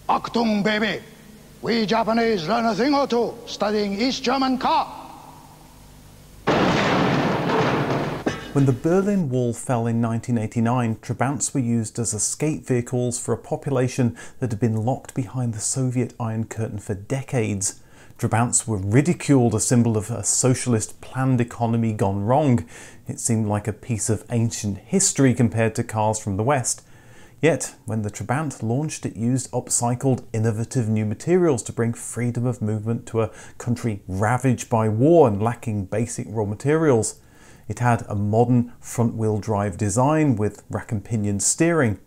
Achtung, baby! We Japanese learn a thing or two studying East German car. When the Berlin Wall fell in 1989, Trabants were used as escape vehicles for a population that had been locked behind the Soviet Iron Curtain for decades. Trabants were ridiculed, a symbol of a socialist planned economy gone wrong. It seemed like a piece of ancient history compared to cars from the West. Yet, when the Trabant launched, it used upcycled, innovative new materials to bring freedom of movement to a country ravaged by war and lacking basic raw materials. It had a modern front-wheel drive design with rack and pinion steering.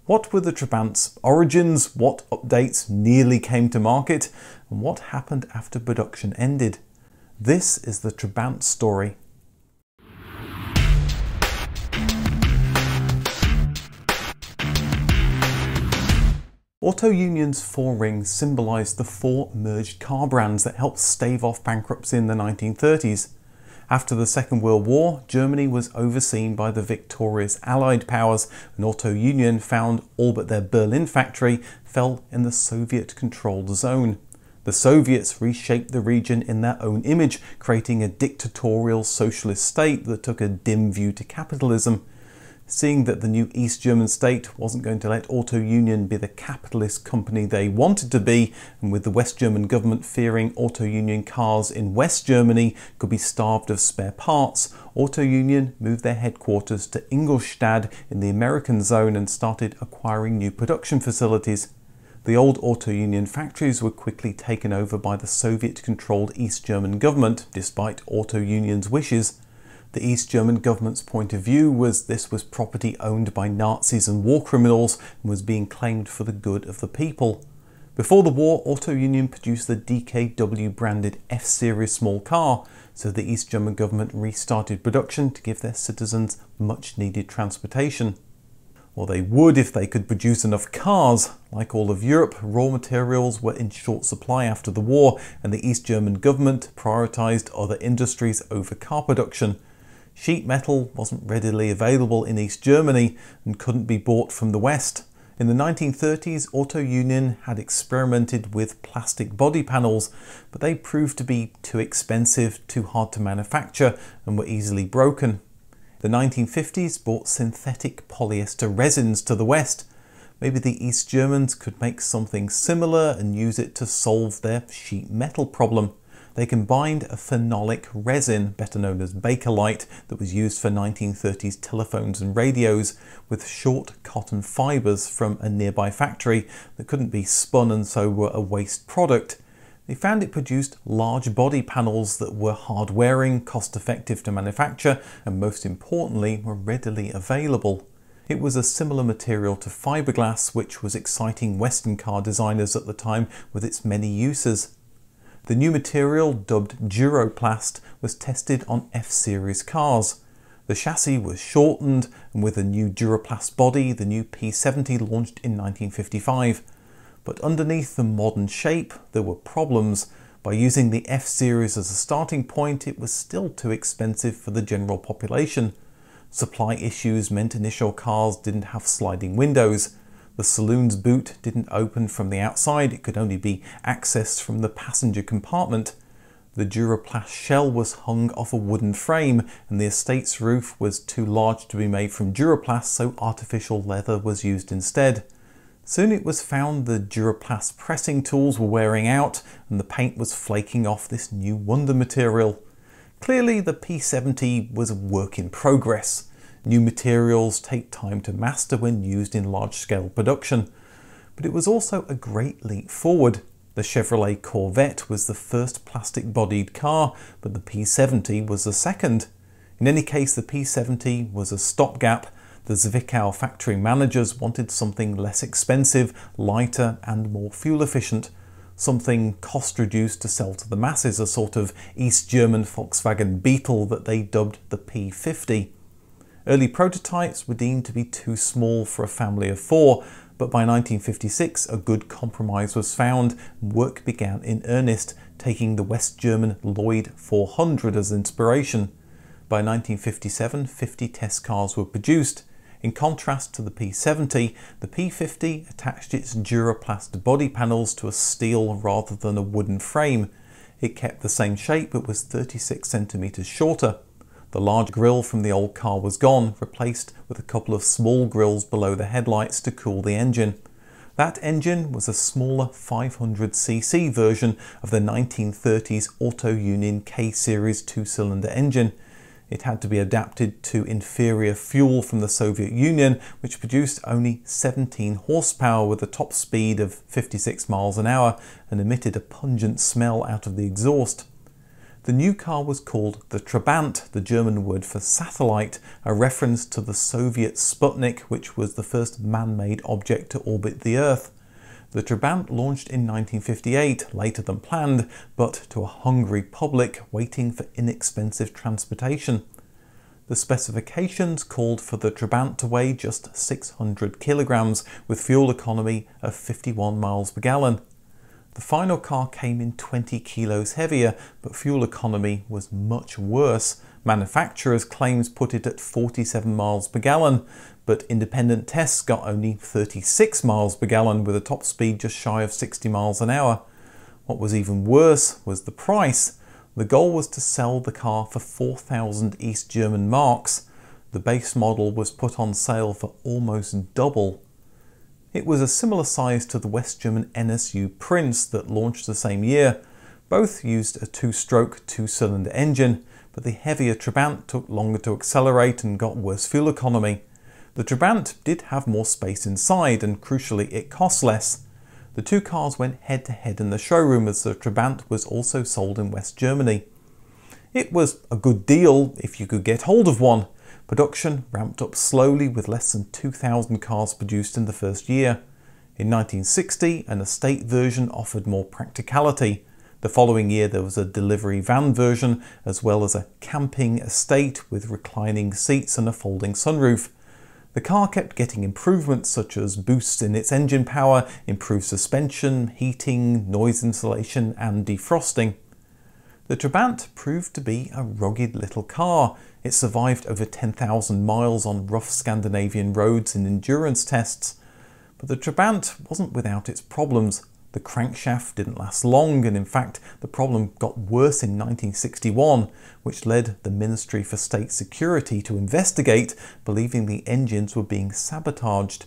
What were the Trabant's origins? What updates nearly came to market? And what happened after production ended? This is the Trabant story. Auto Union's four rings symbolised the four merged car brands that helped stave off bankruptcy in the 1930s. After the Second World War, Germany was overseen by the victorious Allied powers, and Auto Union found all but their Berlin factory fell in the Soviet-controlled zone. The Soviets reshaped the region in their own image, creating a dictatorial socialist state that took a dim view to capitalism. Seeing that the new East German state wasn't going to let Auto Union be the capitalist company they wanted to be, and with the West German government fearing Auto Union cars in West Germany could be starved of spare parts, Auto Union moved their headquarters to Ingolstadt in the American zone and started acquiring new production facilities. The old Auto Union factories were quickly taken over by the Soviet-controlled East German government, despite Auto Union's wishes. The East German government's point of view was this was property owned by Nazis and war criminals and was being claimed for the good of the people. Before the war, Auto Union produced the DKW branded F-Series small car, so the East German government restarted production to give their citizens much needed transportation. Or they would if they could produce enough cars. Like all of Europe, raw materials were in short supply after the war, and the East German government prioritised other industries over car production. Sheet metal wasn't readily available in East Germany and couldn't be bought from the West. In the 1930s, Auto Union had experimented with plastic body panels, but they proved to be too expensive, too hard to manufacture, and were easily broken. The 1950s brought synthetic polyester resins to the West. Maybe the East Germans could make something similar and use it to solve their sheet metal problem. They combined a phenolic resin, better known as Bakelite, that was used for 1930s telephones and radios, with short cotton fibres from a nearby factory that couldn't be spun and so were a waste product. They found it produced large body panels that were hard-wearing, cost-effective to manufacture, and most importantly, were readily available. It was a similar material to fiberglass, which was exciting Western car designers at the time with its many uses. The new material, dubbed Duroplast, was tested on F-Series cars. The chassis was shortened, and with a new Duroplast body, the new P70 launched in 1955. But underneath the modern shape, there were problems. By using the F-Series as a starting point, it was still too expensive for the general population. Supply issues meant initial cars didn't have sliding windows. The saloon's boot didn't open from the outside, it could only be accessed from the passenger compartment. The Duroplast shell was hung off a wooden frame, and the estate's roof was too large to be made from Duroplast, so artificial leather was used instead. Soon it was found the Duroplast pressing tools were wearing out, and the paint was flaking off this new wonder material. Clearly the P70 was a work in progress. New materials take time to master when used in large-scale production. But it was also a great leap forward. The Chevrolet Corvette was the first plastic-bodied car, but the P70 was the second. In any case, the P70 was a stopgap. The Zwickau factory managers wanted something less expensive, lighter and more fuel-efficient. Something cost-reduced to sell to the masses, a sort of East German Volkswagen Beetle that they dubbed the P50. Early prototypes were deemed to be too small for a family of four, but by 1956 a good compromise was found and work began in earnest, taking the West German Lloyd 400 as inspiration. By 1957, 50 test cars were produced. In contrast to the P70, the P50 attached its Duraplast body panels to a steel rather than a wooden frame. It kept the same shape but was 36 centimeters shorter. The large grille from the old car was gone, replaced with a couple of small grilles below the headlights to cool the engine. That engine was a smaller 500cc version of the 1930s Auto Union K-Series two-cylinder engine. It had to be adapted to inferior fuel from the Soviet Union, which produced only 17 horsepower with a top speed of 56 miles an hour and emitted a pungent smell out of the exhaust. The new car was called the Trabant, the German word for satellite, a reference to the Soviet Sputnik, which was the first man-made object to orbit the Earth. The Trabant launched in 1958, later than planned, but to a hungry public waiting for inexpensive transportation. The specifications called for the Trabant to weigh just 600 kilograms with fuel economy of 51 miles per gallon. The final car came in 20 kilos heavier, but fuel economy was much worse. Manufacturers' claims put it at 47 miles per gallon, but independent tests got only 36 miles per gallon with a top speed just shy of 60 miles an hour. What was even worse was the price. The goal was to sell the car for 4,000 East German marks. The base model was put on sale for almost double. It was a similar size to the West German NSU Prince that launched the same year. Both used a two-stroke, two-cylinder engine, but the heavier Trabant took longer to accelerate and got worse fuel economy. The Trabant did have more space inside, and crucially it cost less. The two cars went head-to-head in the showroom, as the Trabant was also sold in West Germany. It was a good deal if you could get hold of one. Production ramped up slowly with less than 2,000 cars produced in the first year. In 1960, an estate version offered more practicality. The following year there was a delivery van version, as well as a camping estate with reclining seats and a folding sunroof. The car kept getting improvements such as boosts in its engine power, improved suspension, heating, noise insulation and defrosting. The Trabant proved to be a rugged little car. It survived over 10,000 miles on rough Scandinavian roads in endurance tests. But the Trabant wasn't without its problems. The crankshaft didn't last long, and in fact the problem got worse in 1961, which led the Ministry for State Security to investigate, believing the engines were being sabotaged.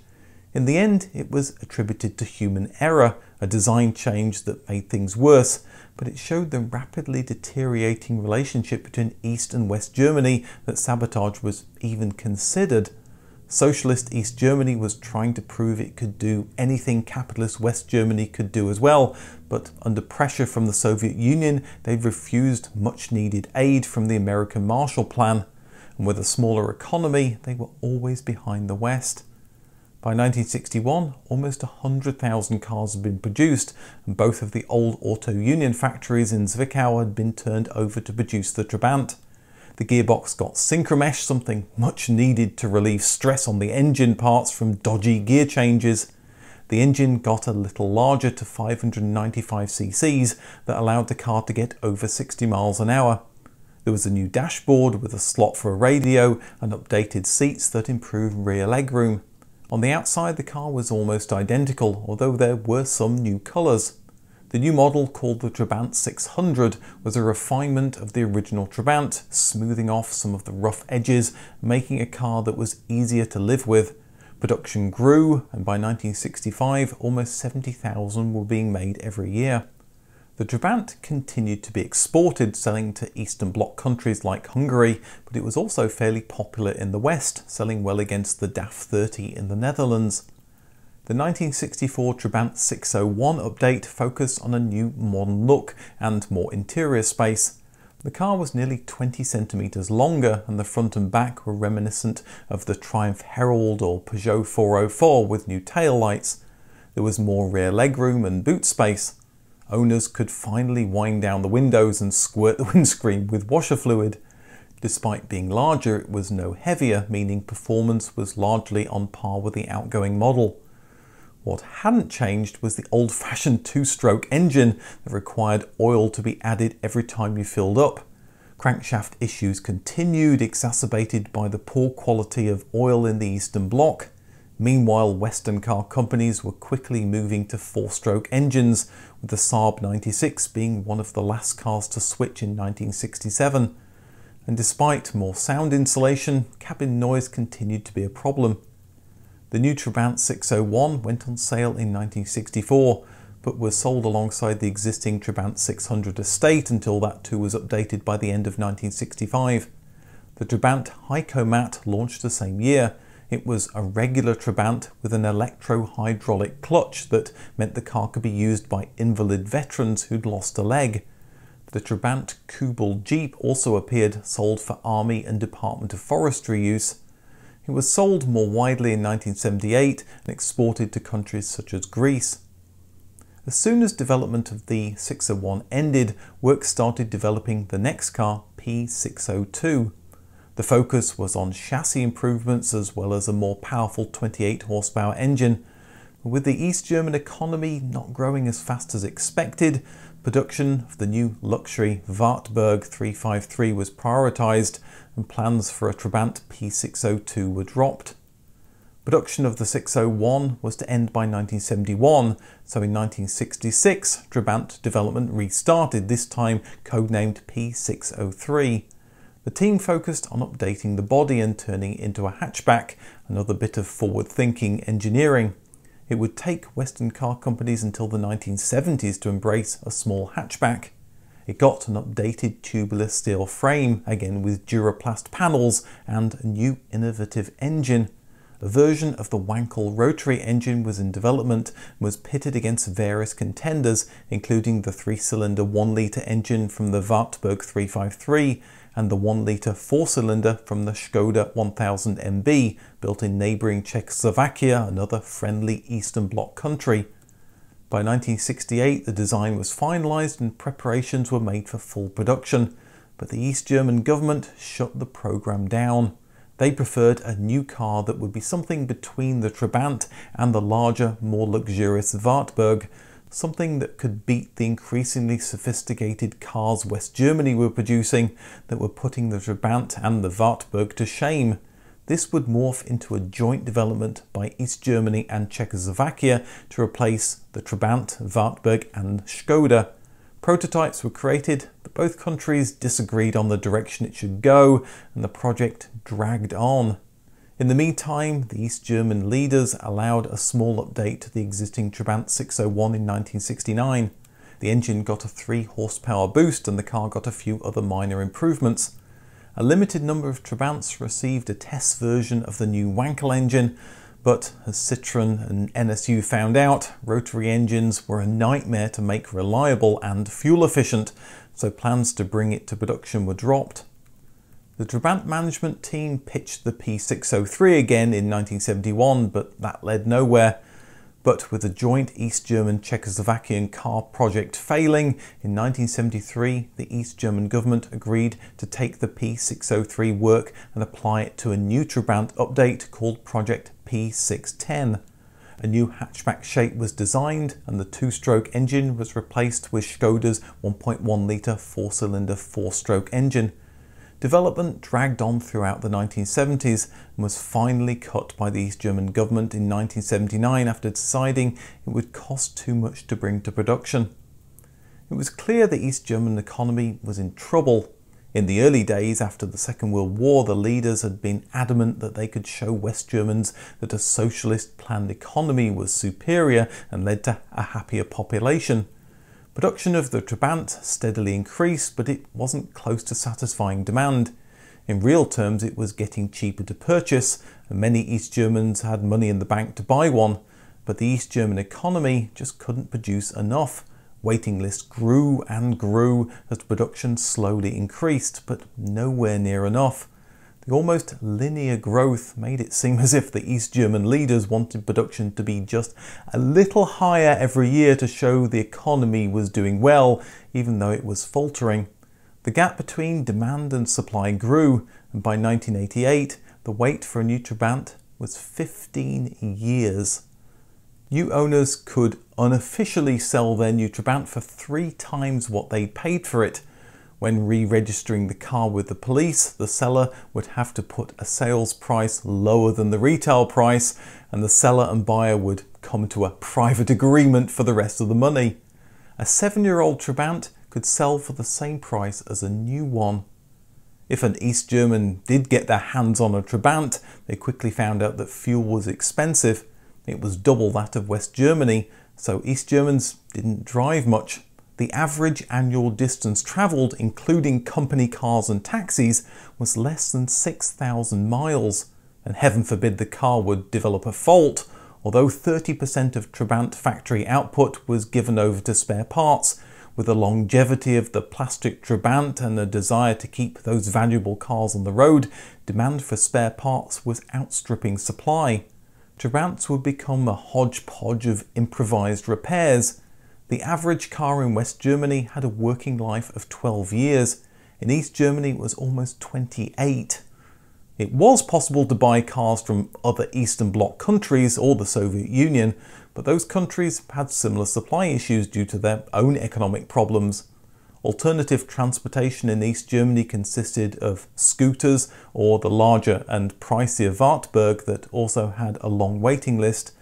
In the end, it was attributed to human error, a design change that made things worse, but it showed the rapidly deteriorating relationship between East and West Germany that sabotage was even considered. Socialist East Germany was trying to prove it could do anything capitalist West Germany could do as well, but under pressure from the Soviet Union, they refused much needed aid from the American Marshall Plan, and with a smaller economy, they were always behind the West. By 1961, almost 100,000 cars had been produced, and both of the old Auto Union factories in Zwickau had been turned over to produce the Trabant. The gearbox got synchromesh, something much needed to relieve stress on the engine parts from dodgy gear changes. The engine got a little larger to 595 cc's that allowed the car to get over 60 miles an hour. There was a new dashboard with a slot for a radio and updated seats that improved rear legroom. On the outside, the car was almost identical, although there were some new colours. The new model, called the Trabant 600, was a refinement of the original Trabant, smoothing off some of the rough edges, making a car that was easier to live with. Production grew, and by 1965, almost 70,000 were being made every year. The Trabant continued to be exported, selling to Eastern Bloc countries like Hungary, but it was also fairly popular in the West, selling well against the DAF 30 in the Netherlands. The 1964 Trabant 601 update focused on a new modern look and more interior space. The car was nearly 20 centimeters longer, and the front and back were reminiscent of the Triumph Herald or Peugeot 404 with new tail lights. There was more rear legroom and boot space. Owners could finally wind down the windows and squirt the windscreen with washer fluid. Despite being larger, it was no heavier, meaning performance was largely on par with the outgoing model. What hadn't changed was the old-fashioned two-stroke engine that required oil to be added every time you filled up. Crankshaft issues continued, exacerbated by the poor quality of oil in the Eastern Bloc. Meanwhile, Western car companies were quickly moving to four-stroke engines, with the Saab 96 being one of the last cars to switch in 1967. And despite more sound insulation, cabin noise continued to be a problem. The new Trabant 601 went on sale in 1964, but was sold alongside the existing Trabant 600 estate until that too was updated by the end of 1965. The Trabant Hycomat launched the same year. It was a regular Trabant with an electro-hydraulic clutch that meant the car could be used by invalid veterans who'd lost a leg. The Trabant Kubel Jeep also appeared, sold for Army and Department of Forestry use. It was sold more widely in 1978 and exported to countries such as Greece. As soon as development of the 601 ended, work started developing the next car, P602. The focus was on chassis improvements as well as a more powerful 28 horsepower engine. With the East German economy not growing as fast as expected, production of the new luxury Wartburg 353 was prioritised and plans for a Trabant P602 were dropped. Production of the 601 was to end by 1971, so in 1966 Trabant development restarted, this time codenamed P603. The team focused on updating the body and turning it into a hatchback, another bit of forward-thinking engineering. It would take Western car companies until the 1970s to embrace a small hatchback. It got an updated tubular steel frame, again with Duraplast panels, and a new innovative engine. A version of the Wankel rotary engine was in development and was pitted against various contenders, including the 3-cylinder 1-litre engine from the Wartburg 353 and the 1-litre 4-cylinder from the Skoda 1000 MB, built in neighbouring Czechoslovakia, another friendly Eastern Bloc country. By 1968 the design was finalised and preparations were made for full production, but the East German government shut the programme down. They preferred a new car that would be something between the Trabant and the larger, more luxurious Wartburg, something that could beat the increasingly sophisticated cars West Germany were producing that were putting the Trabant and the Wartburg to shame. This would morph into a joint development by East Germany and Czechoslovakia to replace the Trabant, Wartburg and Skoda. Prototypes were created, but both countries disagreed on the direction it should go, and the project dragged on. In the meantime, the East German leaders allowed a small update to the existing Trabant 601 in 1969. The engine got a 3 horsepower boost and the car got a few other minor improvements. A limited number of Trabants received a test version of the new Wankel engine, but as Citroën and NSU found out, rotary engines were a nightmare to make reliable and fuel efficient, so plans to bring it to production were dropped. The Trabant management team pitched the P603 again in 1971, but that led nowhere. But with the joint East German-Czechoslovakian car project failing, in 1973 the East German government agreed to take the P603 work and apply it to a new Trabant update called Project P610. A new hatchback shape was designed and the 2-stroke engine was replaced with Skoda's 1.1-litre 4-cylinder 4-stroke engine. Development dragged on throughout the 1970s and was finally cut by the East German government in 1979 after deciding it would cost too much to bring to production. It was clear the East German economy was in trouble. In the early days after the Second World War, the leaders had been adamant that they could show West Germans that a socialist planned economy was superior and led to a happier population. Production of the Trabant steadily increased, but it wasn't close to satisfying demand. In real terms, it was getting cheaper to purchase, and many East Germans had money in the bank to buy one. But the East German economy just couldn't produce enough. Waiting lists grew and grew as production slowly increased, but nowhere near enough. The almost linear growth made it seem as if the East German leaders wanted production to be just a little higher every year to show the economy was doing well, even though it was faltering. The gap between demand and supply grew, and by 1988 the wait for a new Trabant was 15 years. New owners could unofficially sell their new Trabant for 3 times what they paid for it. When re-registering the car with the police, the seller would have to put a sales price lower than the retail price, and the seller and buyer would come to a private agreement for the rest of the money. A 7-year-old Trabant could sell for the same price as a new one. If an East German did get their hands on a Trabant, they quickly found out that fuel was expensive. It was double that of West Germany, so East Germans didn't drive much. The average annual distance travelled, including company cars and taxis, was less than 6,000 miles. And heaven forbid the car would develop a fault. Although 30% of Trabant factory output was given over to spare parts, with the longevity of the plastic Trabant and a desire to keep those valuable cars on the road, demand for spare parts was outstripping supply. Trabants would become a hodgepodge of improvised repairs. The average car in West Germany had a working life of 12 years. In East Germany, it was almost 28. It was possible to buy cars from other Eastern Bloc countries or the Soviet Union, but those countries had similar supply issues due to their own economic problems. Alternative transportation in East Germany consisted of scooters or the larger and pricier Wartburg that also had a long waiting list.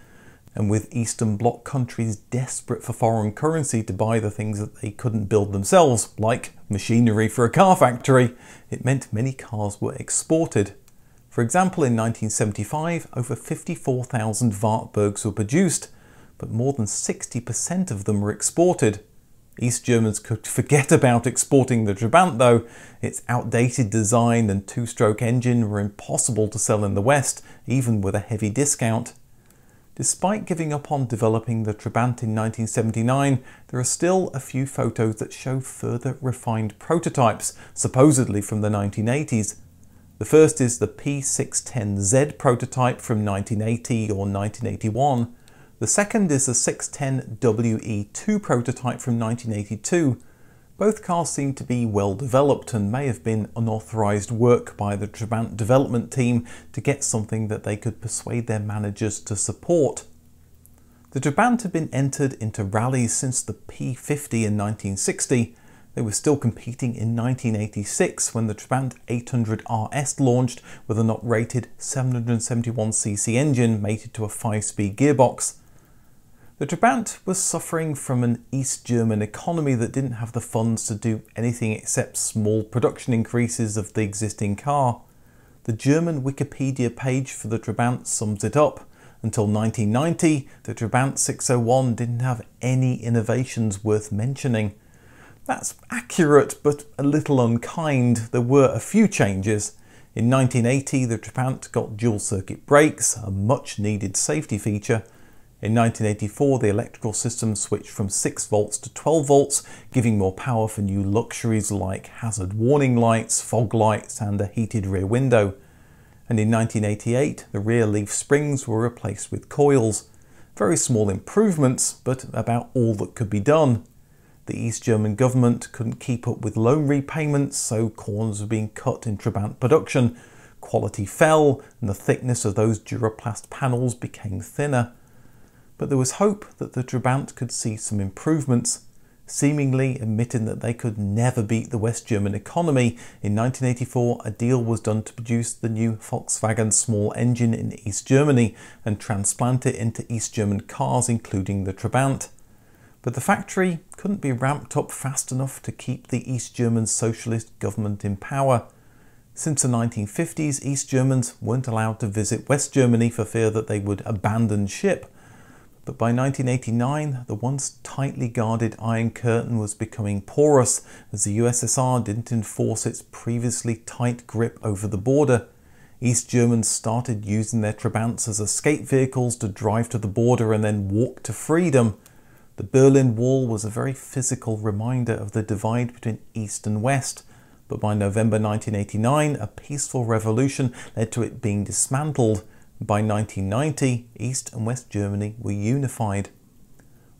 And with Eastern Bloc countries desperate for foreign currency to buy the things that they couldn't build themselves, like machinery for a car factory, it meant many cars were exported. For example, in 1975, over 54,000 Wartburgs were produced, but more than 60% of them were exported. East Germans could forget about exporting the Trabant though. Its outdated design and two-stroke engine were impossible to sell in the West, even with a heavy discount. Despite giving up on developing the Trabant in 1979, there are still a few photos that show further refined prototypes, supposedly from the 1980s. The first is the P610Z prototype from 1980 or 1981. The second is the 610WE2 prototype from 1982. Both cars seem to be well developed and may have been unauthorised work by the Trabant development team to get something that they could persuade their managers to support. The Trabant had been entered into rallies since the P50 in 1960. They were still competing in 1986 when the Trabant 800 RS launched with an uprated 771cc engine mated to a 5-speed gearbox. The Trabant was suffering from an East German economy that didn't have the funds to do anything except small production increases of the existing car. The German Wikipedia page for the Trabant sums it up. Until 1990, the Trabant 601 didn't have any innovations worth mentioning. That's accurate, but a little unkind. There were a few changes. In 1980, the Trabant got dual circuit brakes, a much needed safety feature. In 1984, the electrical system switched from 6 volts to 12 volts, giving more power for new luxuries like hazard warning lights, fog lights, and a heated rear window. And in 1988, the rear leaf springs were replaced with coils. Very small improvements, but about all that could be done. The East German government couldn't keep up with loan repayments, so corners were being cut in Trabant production. Quality fell, and the thickness of those Duraplast panels became thinner. But there was hope that the Trabant could see some improvements. Seemingly admitting that they could never beat the West German economy, in 1984 a deal was done to produce the new Volkswagen small engine in East Germany and transplant it into East German cars, including the Trabant. But the factory couldn't be ramped up fast enough to keep the East German socialist government in power. Since the 1950s, East Germans weren't allowed to visit West Germany for fear that they would abandon ship. But by 1989, the once tightly guarded Iron Curtain was becoming porous as the USSR didn't enforce its previously tight grip over the border. East Germans started using their Trabants as escape vehicles to drive to the border and then walk to freedom. The Berlin Wall was a very physical reminder of the divide between East and West. But by November 1989, a peaceful revolution led to it being dismantled. By 1990, East and West Germany were unified.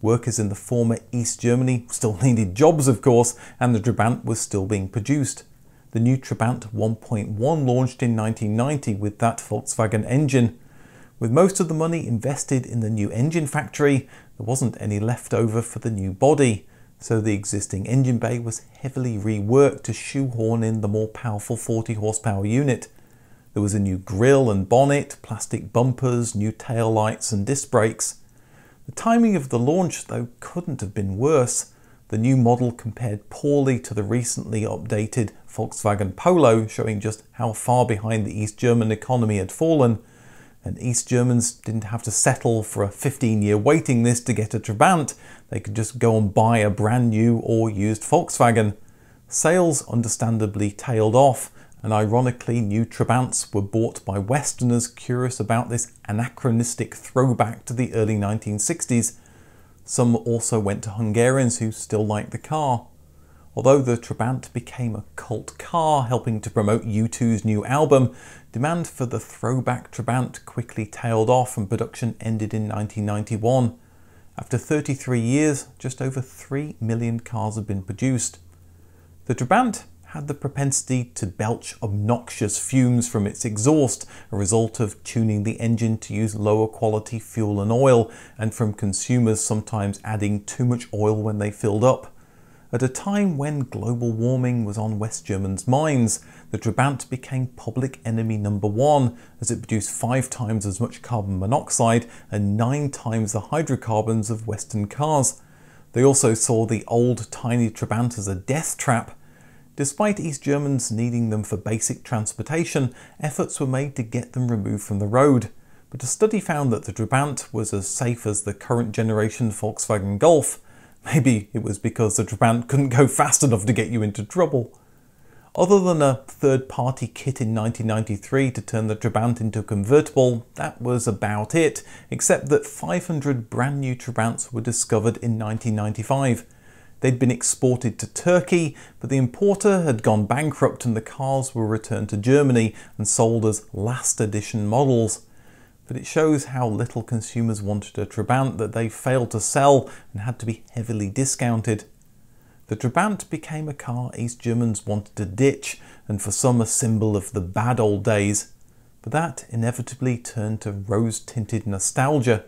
Workers in the former East Germany still needed jobs, of course, and the Trabant was still being produced. The new Trabant 1.1 launched in 1990 with that Volkswagen engine. With most of the money invested in the new engine factory, there wasn't any left over for the new body. so the existing engine bay was heavily reworked to shoehorn in the more powerful 40 horsepower unit. There was a new grille and bonnet, plastic bumpers, new tail lights and disc brakes. The timing of the launch, though, couldn't have been worse. The new model compared poorly to the recently updated Volkswagen Polo, showing just how far behind the East German economy had fallen. And East Germans didn't have to settle for a 15-year waiting list to get a Trabant. They could just go and buy a brand new or used Volkswagen. Sales understandably tailed off, and ironically new Trabants were bought by Westerners curious about this anachronistic throwback to the early 1960s. Some also went to Hungarians who still liked the car. Although the Trabant became a cult car, helping to promote U2's new album, demand for the throwback Trabant quickly tailed off and production ended in 1991. After 33 years, just over 3 million cars have been produced. The Trabant had the propensity to belch obnoxious fumes from its exhaust, a result of tuning the engine to use lower quality fuel and oil, and from consumers sometimes adding too much oil when they filled up. At a time when global warming was on West Germans' minds, the Trabant became public enemy number one, as it produced 5 times as much carbon monoxide and 9 times the hydrocarbons of Western cars. They also saw the old tiny Trabant as a death trap. Despite East Germans needing them for basic transportation, efforts were made to get them removed from the road. But a study found that the Trabant was as safe as the current generation Volkswagen Golf. Maybe it was because the Trabant couldn't go fast enough to get you into trouble. Other than a third-party kit in 1993 to turn the Trabant into a convertible, that was about it, except that 500 brand new Trabants were discovered in 1995. They'd been exported to Turkey, but the importer had gone bankrupt and the cars were returned to Germany and sold as last edition models. But it shows how little consumers wanted a Trabant that they failed to sell and had to be heavily discounted. The Trabant became a car East Germans wanted to ditch, and for some a symbol of the bad old days. But that inevitably turned to rose-tinted nostalgia.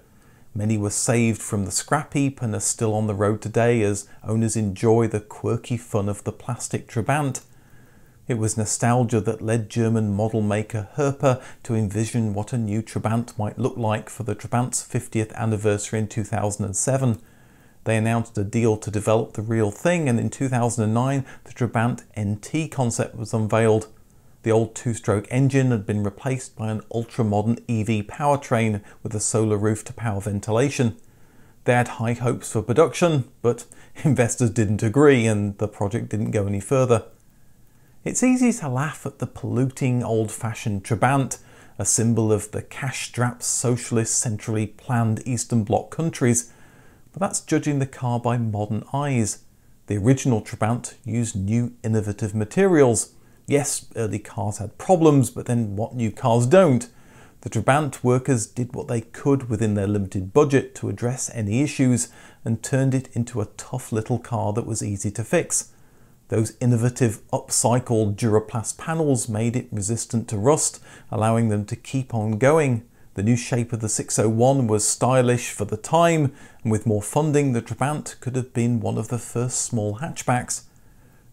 Many were saved from the scrap heap and are still on the road today as owners enjoy the quirky fun of the plastic Trabant. It was nostalgia that led German model maker Herpa to envision what a new Trabant might look like for the Trabant's 50th anniversary in 2007. They announced a deal to develop the real thing, and in 2009 the Trabant NT concept was unveiled. The old 2-stroke engine had been replaced by an ultra-modern EV powertrain with a solar roof to power ventilation. They had high hopes for production, but investors didn't agree and the project didn't go any further. It's easy to laugh at the polluting old-fashioned Trabant, a symbol of the cash-strapped socialist centrally planned Eastern Bloc countries, but that's judging the car by modern eyes. The original Trabant used new innovative materials. Yes, early cars had problems, but then what new cars don't? The Trabant workers did what they could within their limited budget to address any issues and turned it into a tough little car that was easy to fix. Those innovative upcycled Duraplast panels made it resistant to rust, allowing them to keep on going. The new shape of the 601 was stylish for the time, and with more funding the Trabant could have been one of the first small hatchbacks.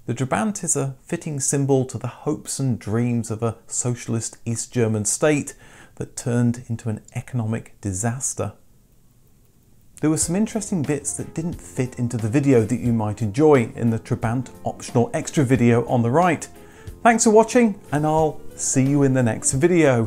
The Trabant is a fitting symbol to the hopes and dreams of a socialist East German state that turned into an economic disaster. There were some interesting bits that didn't fit into the video that you might enjoy in the Trabant optional extra video on the right. Thanks for watching, and I'll see you in the next video.